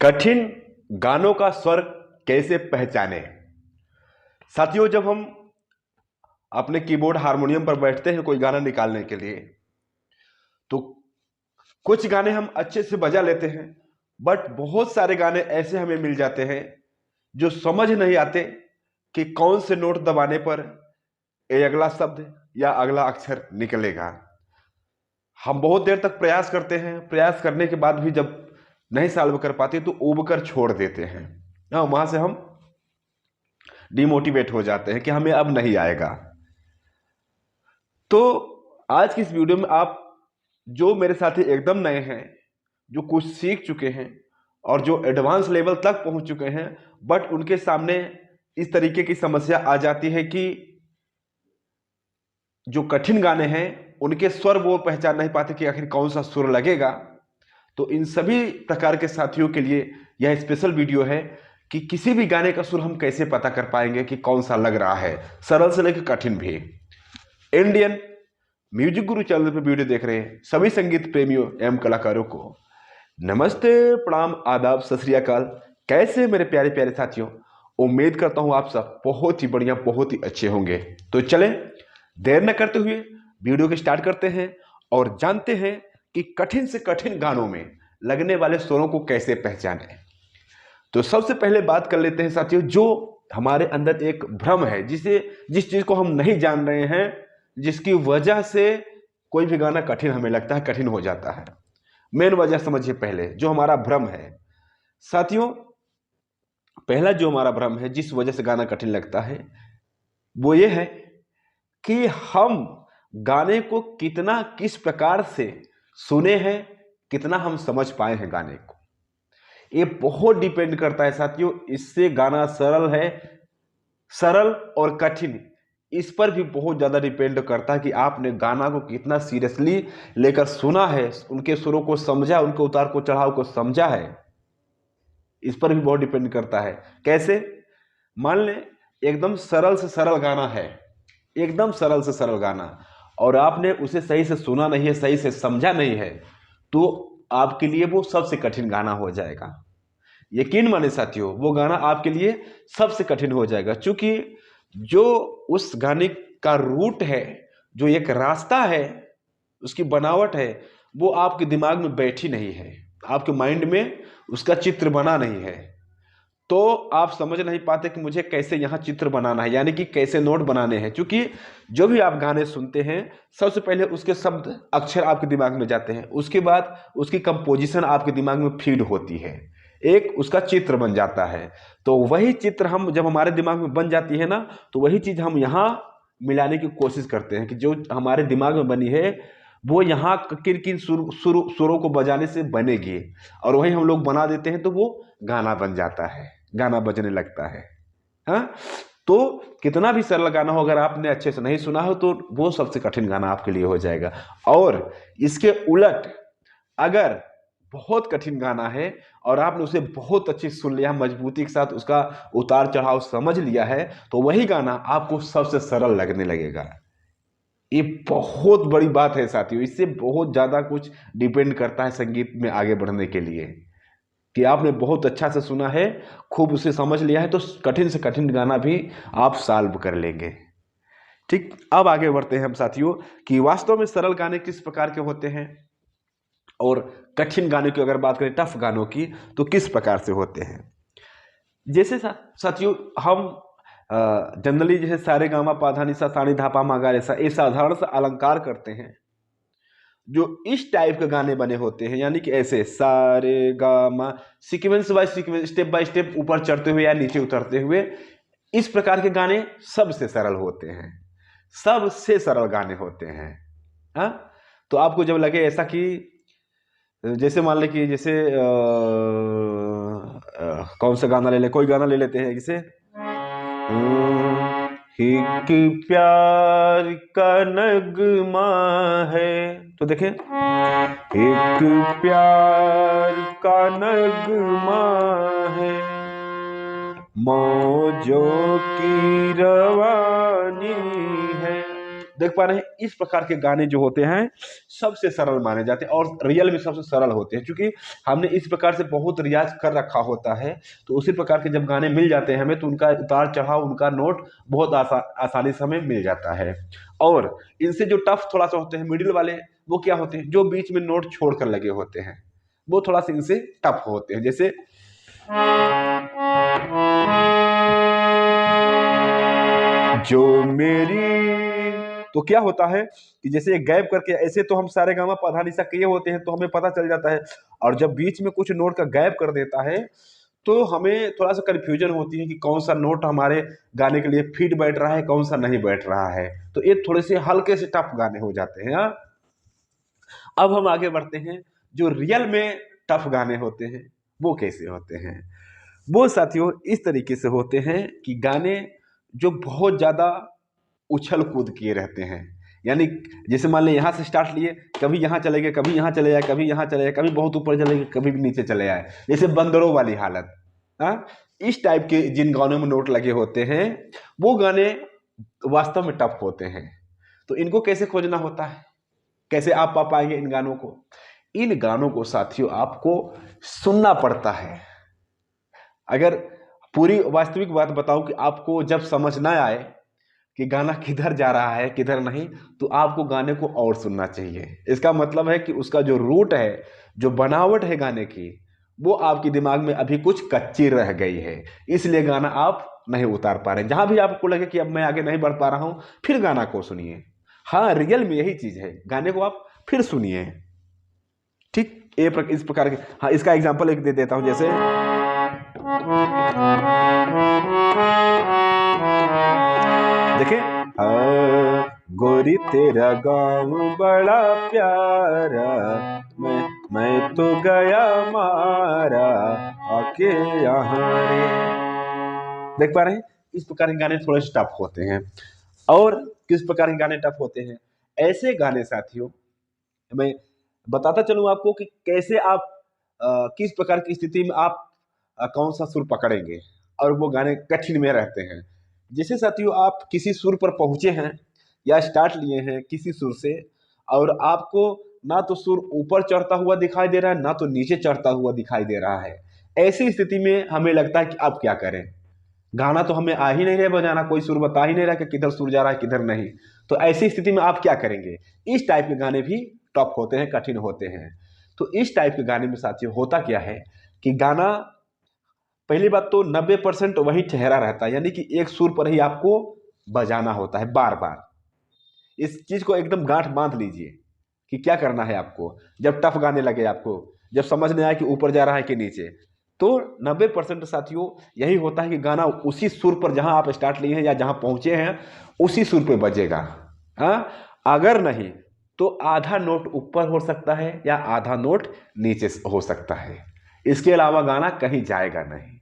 कठिन गानों का स्वर कैसे पहचाने। साथियों, जब हम अपने कीबोर्ड हारमोनियम पर बैठते हैं कोई गाना निकालने के लिए, तो कुछ गाने हम अच्छे से बजा लेते हैं, बट बहुत सारे गाने ऐसे हमें मिल जाते हैं जो समझ नहीं आते कि कौन से नोट दबाने पर ये अगला शब्द या अगला अक्षर निकलेगा। हम बहुत देर तक प्रयास करते हैं, प्रयास करने के बाद भी जब नहीं सॉल्व कर पाते तो उब कर छोड़ देते हैं। वहां से हम डिमोटिवेट हो जाते हैं कि हमें अब नहीं आएगा। तो आज की इस वीडियो में आप जो मेरे साथी एकदम नए हैं, जो कुछ सीख चुके हैं और जो एडवांस लेवल तक पहुंच चुके हैं, बट उनके सामने इस तरीके की समस्या आ जाती है कि जो कठिन गाने हैं उनके स्वर वो पहचान नहीं पाते कि आखिर कौन सा सुर लगेगा। तो इन सभी प्रकार के साथियों के लिए यह स्पेशल वीडियो है कि किसी भी गाने का सुर हम कैसे पता कर पाएंगे कि कौन सा लग रहा है, सरल से लेकर कठिन भी। इंडियन म्यूजिक गुरु चैनल पर वीडियो देख रहे हैं सभी संगीत प्रेमियों एवं कलाकारों को नमस्ते, प्रणाम, आदाब, सत श्री अकाल। कैसे मेरे प्यारे प्यारे साथियों, उम्मीद करता हूं आप सब बहुत ही बढ़िया, बहुत ही अच्छे होंगे। तो चलें देर न करते हुए वीडियो को स्टार्ट करते हैं और जानते हैं कि कठिन से कठिन गानों में लगने वाले स्वरों को कैसे पहचानें। तो सबसे पहले बात कर लेते हैं साथियों, जो हमारे अंदर एक भ्रम है, जिस चीज को हम नहीं जान रहे हैं, जिसकी वजह से कोई भी गाना कठिन हमें लगता है, कठिन हो जाता है। मेन वजह समझिए पहले, जो हमारा भ्रम है साथियों। पहला जो हमारा भ्रम है जिस वजह से गाना कठिन लगता है, वो ये है कि हम गाने को कितना किस प्रकार से सुने हैं, कितना हम समझ पाए हैं गाने को। ये बहुत डिपेंड करता है साथियों। इससे गाना सरल है, सरल और कठिन, इस पर भी बहुत ज्यादा डिपेंड करता है कि आपने गाना को कितना सीरियसली लेकर सुना है, उनके सुरों को समझा, उनके उतार को चढ़ाव को समझा है। इस पर भी बहुत डिपेंड करता है। कैसे? मान लें एकदम सरल से सरल गाना है, एकदम सरल से सरल गाना, और आपने उसे सही से सुना नहीं है, सही से समझा नहीं है, तो आपके लिए वो सबसे कठिन गाना हो जाएगा। यकीन माने साथियों, वो गाना आपके लिए सबसे कठिन हो जाएगा, क्योंकि जो उस गाने का रूट है, जो एक रास्ता है, उसकी बनावट है, वो आपके दिमाग में बैठी नहीं है, आपके माइंड में उसका चित्र बना नहीं है। तो आप समझ नहीं पाते कि मुझे कैसे यहाँ चित्र बनाना है, यानी कि कैसे नोट बनाने हैं। क्योंकि जो भी आप गाने सुनते हैं, सबसे पहले उसके शब्द अक्षर आपके दिमाग में जाते हैं, उसके बाद उसकी कंपोजिशन आपके दिमाग में फीड होती है, एक उसका चित्र बन जाता है। तो वही चित्र हम जब हमारे दिमाग में बन जाती है ना, तो वही चीज हम यहाँ मिलाने की कोशिश करते हैं कि जो हमारे दिमाग में बनी है वो यहाँ किन किन सुरों को बजाने से बनेगी, और वही हम लोग बना देते हैं, तो वो गाना बन जाता है, गाना बजने लगता है। हाँ, तो कितना भी सरल गाना हो, अगर आपने अच्छे से नहीं सुना हो तो वो सबसे कठिन गाना आपके लिए हो जाएगा। और इसके उलट, अगर बहुत कठिन गाना है और आपने उसे बहुत अच्छे से सुन लिया, मजबूती के साथ उसका उतार चढ़ाव समझ लिया है, तो वही गाना आपको सबसे सरल लगने लगेगा। ये बहुत बड़ी बात है साथियों, इससे बहुत ज्यादा कुछ डिपेंड करता है संगीत में आगे बढ़ने के लिए, कि आपने बहुत अच्छा से सुना है, खूब उसे समझ लिया है, तो कठिन से कठिन गाना भी आप सॉल्व कर लेंगे। ठीक, अब आगे बढ़ते हैं हम साथियों कि वास्तव में सरल गाने किस प्रकार के होते हैं, और कठिन गाने की अगर बात करें, टफ गानों की, तो किस प्रकार से होते हैं। जैसे साथियों, हम जनरली जैसे सारे गामा पाधा निसा सानी धापा मागा रेसा, ये साधारण सा अलंकार करते हैं। जो इस टाइप के गाने बने होते हैं, यानी कि ऐसे सारे gamma sequence by sequence, step by step ऊपर चढ़ते हुए या नीचे उतरते हुए, इस प्रकार के गाने सबसे सरल होते हैं, सबसे सरल गाने होते हैं। हाँ, तो आपको जब लगे ऐसा कि जैसे मान लें कि जैसे कौन सा गाना ले ले, कोई गाना ले लेते हैं, जैसे एक प्यार का नगमा है, तो देखें, एक प्यार का नगमा है, मौजों की रवानी है, देख पा रहे हैं, इस प्रकार के गाने जो होते हैं सबसे सरल माने जाते हैं और रियल में सबसे सरल होते हैं, क्योंकि हमने इस प्रकार से बहुत रियाज कर रखा होता है। तो उसी प्रकार के जब गाने मिल जाते हैं हमें, तो उनका उतार चढ़ाव, उनका नोट बहुत आसानी से हमें मिल जाता है। और इनसे जो टफ थोड़ा सा होते हैं मिडिल वाले, वो क्या होते हैं, जो बीच में नोट छोड़कर लगे होते हैं, वो थोड़ा सा इनसे टफ होते हैं। जैसे जो मेरी, तो क्या होता है कि जैसे गैप करके, ऐसे तो हम सारे गामा पधा निसा किए होते हैं तो हमें पता चल जाता है, और जब बीच में कुछ नोट का गैप कर देता है तो हमें थोड़ा सा कंफ्यूजन होती है कि कौन सा नोट हमारे गाने के लिए फिट बैठ रहा है, कौन सा नहीं बैठ रहा है। तो ये थोड़े से हल्के से टफ गाने हो जाते हैं। हाँ, अब हम आगे बढ़ते हैं, जो रियल में टफ गाने होते हैं वो कैसे होते हैं। वो साथियों इस तरीके से होते हैं कि गाने जो बहुत ज़्यादा उछल कूद किए रहते हैं, यानी जैसे मान लें यहाँ से स्टार्ट लिए, कभी यहाँ चले गए, कभी यहाँ चले जाए, कभी यहाँ चले जाए, कभी बहुत ऊपर चले गए, कभी भी नीचे चले आए, जैसे बंदरों वाली हालत। हाँ, इस टाइप के जिन गानों में नोट लगे होते हैं वो गाने वास्तव में टफ होते हैं। तो इनको कैसे खोजना होता है, कैसे आप पा पाएंगे इन गानों को? इन गानों को साथियों आपको सुनना पड़ता है। अगर पूरी वास्तविक बात बताऊं कि आपको जब समझ ना आए कि गाना किधर जा रहा है किधर नहीं, तो आपको गाने को और सुनना चाहिए। इसका मतलब है कि उसका जो रूट है, जो बनावट है गाने की, वो आपके दिमाग में अभी कुछ कच्ची रह गई है, इसलिए गाना आप नहीं उतार पा रहे। जहां भी आपको लगे कि अब मैं आगे नहीं बढ़ पा रहा हूं, फिर गाना को सुनिए। हाँ, रियल में यही चीज है, गाने को आप फिर सुनिए। ठीक, इस प्रकार के, हाँ, इसका एग्जाम्पल एक दे देता हूं। जैसे देखिए, गोरी तेरा गाँव बड़ा प्यारा, मैं तो गया मारा आके यहाँ रे। देख पा रहे हैं, इस प्रकार के गाने थोड़े से टफ होते हैं। और किस प्रकार के गाने टफ होते हैं? ऐसे गाने साथियों, मैं बताता चलूं आपको कि कैसे आप किस प्रकार की स्थिति में आप कौन सा सुर पकड़ेंगे और वो गाने कठिन में रहते हैं। जैसे साथियों, आप किसी सुर पर पहुंचे हैं या स्टार्ट लिए हैं किसी सुर से, और आपको ना तो सुर ऊपर चढ़ता हुआ दिखाई दे रहा है, ना तो नीचे चढ़ता हुआ दिखाई दे रहा है। ऐसी स्थिति में हमें लगता है कि अब क्या करें, गाना तो हमें आ ही नहीं रहा बजाना, कोई सुर बता ही नहीं रहा कि किधर सुर जा रहा है किधर नहीं। तो ऐसी स्थिति में आप क्या करेंगे? इस टाइप के गाने भी टफ होते हैं, कठिन होते हैं। तो इस टाइप के गाने में साथियों होता क्या है कि गाना, पहली बात तो 90% वही ठहरा रहता है, यानी कि एक सुर पर ही आपको बजाना होता है बार बार। इस चीज को एकदम गांठ बांध लीजिए कि क्या करना है आपको। जब टफ गाने लगे आपको, जब समझ नहीं आया कि ऊपर जा रहा है कि नीचे, तो 90% साथियों यही होता है कि गाना उसी सुर पर जहां आप स्टार्ट लिए हैं या जहां पहुंचे हैं उसी सुर पे बजेगा। हाँ, अगर नहीं तो आधा नोट ऊपर हो सकता है या आधा नोट नीचे हो सकता है, इसके अलावा गाना कहीं जाएगा नहीं।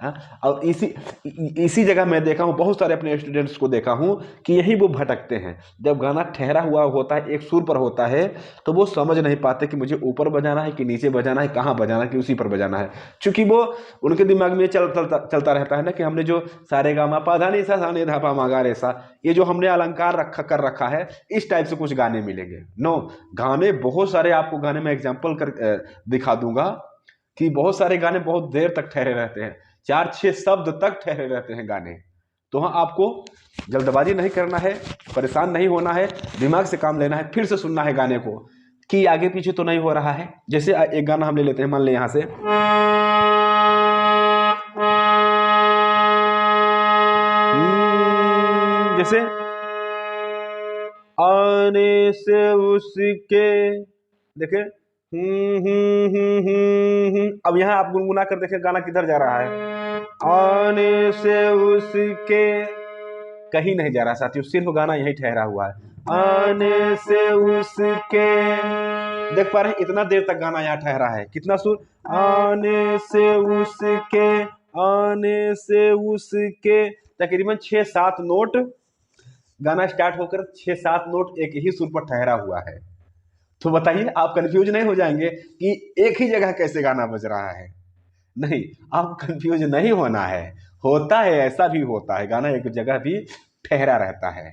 हाँ, और इसी जगह मैं देखा हूँ, बहुत सारे अपने स्टूडेंट्स को देखा हूँ कि यही वो भटकते हैं। जब गाना ठहरा हुआ होता है, एक सुर पर होता है, तो वो समझ नहीं पाते कि मुझे ऊपर बजाना है कि नीचे बजाना है, कहाँ बजाना है कि उसी पर बजाना है। क्योंकि वो उनके दिमाग में चलता रहता है ना कि हमने जो सारे गामा पा धा नी सा सा नी धा पा मा गा रे सा, ये जो हमने अलंकार कर रखा है, इस टाइप से कुछ गाने मिलेंगे। नो, गाने बहुत सारे आपको गाने में एग्जाम्पल कर दिखा दूंगा कि बहुत सारे गाने बहुत देर तक ठहरे रहते हैं, 4-6 शब्द तक ठहरे रहते हैं गाने। तो हाँ, आपको जल्दबाजी नहीं करना है, परेशान नहीं होना है, दिमाग से काम लेना है, फिर से सुनना है गाने को कि आगे पीछे तो नहीं हो रहा है। जैसे एक गाना हम ले लेते हैं, मान ले यहां से, जैसे आने से उसके, देखे, अब यहाँ आप गुनगुना कर देखें गाना किधर जा रहा है। आने से उसके, कहीं नहीं जा रहा साथियों, सिर्फ गाना यही ठहरा हुआ है। आने से उसके, देख पा रहे हैं, इतना देर तक गाना यहाँ ठहरा है। कितना सुर? आने से उसके, आने से उसके, तकरीबन 6-7 नोट गाना स्टार्ट होकर 6-7 नोट एक ही सुर पर ठहरा हुआ है। तो बताइए, आप कंफ्यूज नहीं हो जाएंगे कि एक ही जगह कैसे गाना बज रहा है? नहीं, आप कंफ्यूज नहीं होना है। होता है, ऐसा भी होता है, गाना एक जगह भी ठहरा रहता है।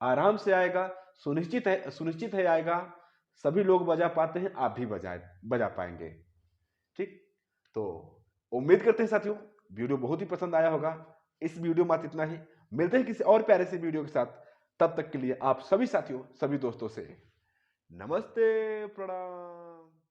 आराम से आएगा, सुनिश्चित है आएगा। सभी लोग बजा पाते हैं, आप भी बजा पाएंगे। ठीक, तो उम्मीद करते हैं साथियों वीडियो बहुत ही पसंद आया होगा। इस वीडियो में इतना ही, मिलते हैं किसी और प्यारे से वीडियो के साथ। तब तक के लिए आप सभी साथियों, सभी दोस्तों से नमस्ते, प्रणाम।